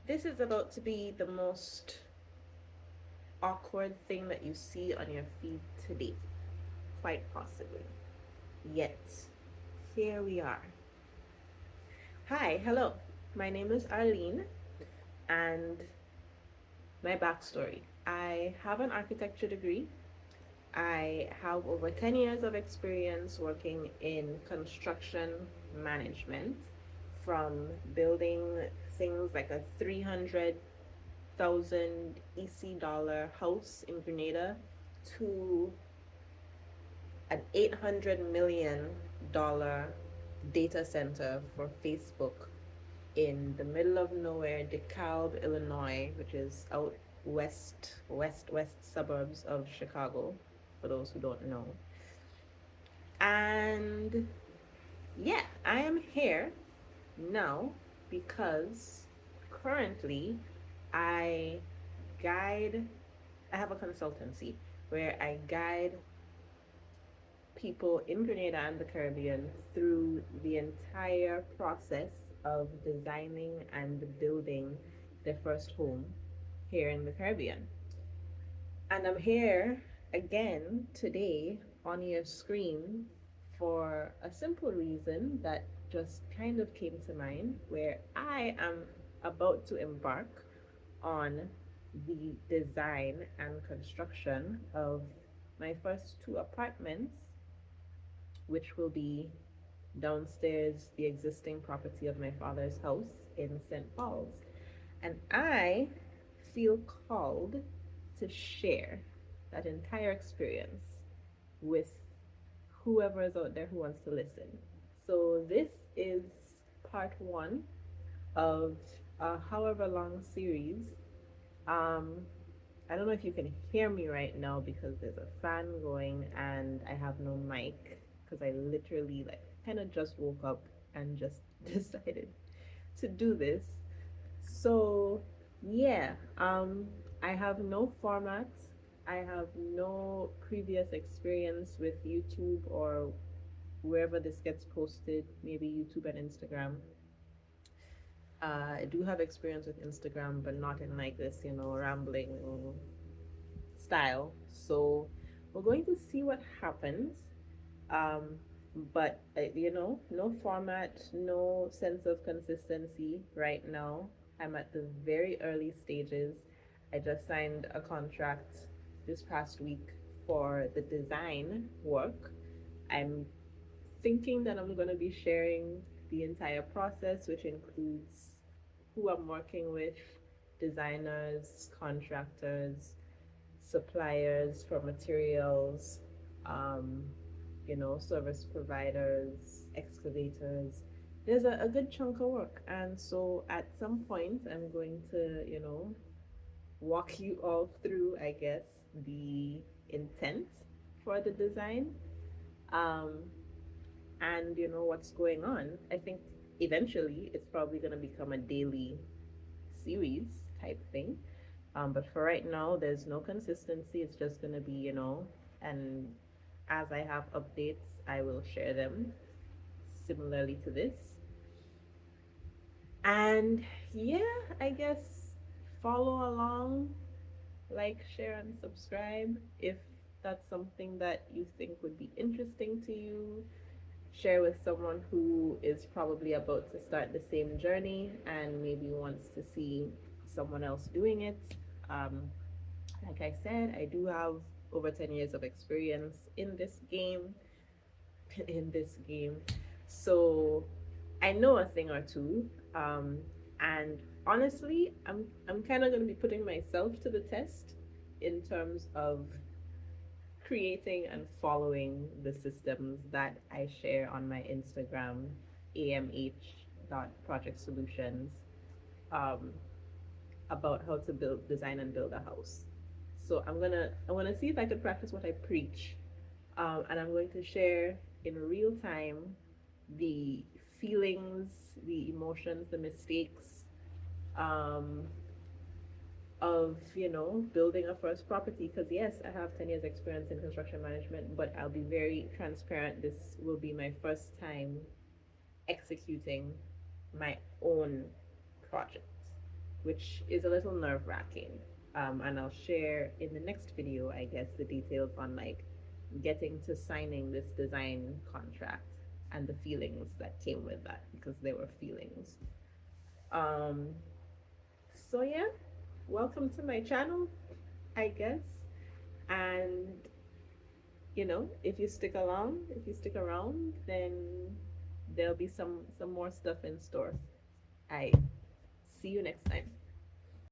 This is about to be the most awkward thing that you see on your feed today, quite possibly. Yet, here we are. Hi, hello. My name is Arlene, and my backstory. I have an architecture degree. I have over 10 years of experience working in construction management, from building things like a 300,000 EC dollar house in Grenada to an $800 million data center for Facebook in the middle of nowhere, DeKalb, Illinois, which is out west suburbs of Chicago, for those who don't know. And yeah, I am here now because currently I guide, I have a consultancy where I guide people in Grenada and the Caribbean through the entire process of designing and building their first home here in the Caribbean. And I'm here again today on your screen for a simple reason that just kind of came to mind, where I am about to embark on the design and construction of my first two apartments, which will be downstairs the existing property of my father's house in St. Paul's. And I feel called to share that entire experience with whoever is out there who wants to listen. So, this is part one of a however long series. Um, I don't know if you can hear me right now because there's a fan going and I have no mic because I literally like kind of just woke up and just decided to do this. So, yeah, I have no format. I have no previous experience with YouTube or wherever this gets posted, maybe YouTube and Instagram. I do have experience with Instagram, but not in like this, rambling style. So we're going to see what happens. Um, but no format, no sense of consistency right now. I'm at the very early stages. I just signed a contract this past week for the design work. I'm thinking that I'm going to be sharing the entire process, which includes who I'm working with, designers, contractors, suppliers for materials, um, service providers, excavators. There's a good chunk of work. And so at some point, I'm going to, walk you all through, I guess, the intent for the design, um, and, what's going on. I think eventually it's probably going to become a daily series type thing. But for right now, there's no consistency. It's just going to be, and as I have updates, I will share them similarly to this. And yeah, I guess follow along, like, share, and subscribe if that's something that you think would be interesting to you. Share with someone who is probably about to start the same journey and maybe wants to see someone else doing it. Um, like I said, I do have over 10 years of experience in this game. in this game. So I know a thing or two. And honestly, I'm kind of going to be putting myself to the test in terms of creating and following the systems that I share on my Instagram, amh.projectsolutions, um, about how to build, design, and build a house. So I'm gonna see if I could practice what I preach, and I'm going to share in real time the feelings, the emotions, the mistakes, um, of building a first property. Because yes, I have 10 years experience in construction management, but I'll be very transparent. This will be my first time executing my own project, which is a little nerve wracking. And I'll share in the next video, I guess, the details on like getting to signing this design contract and the feelings that came with that, because there were feelings. Um, so yeah, welcome to my channel, I guess. And if you stick around, then there'll be some more stuff in store. I see you next time.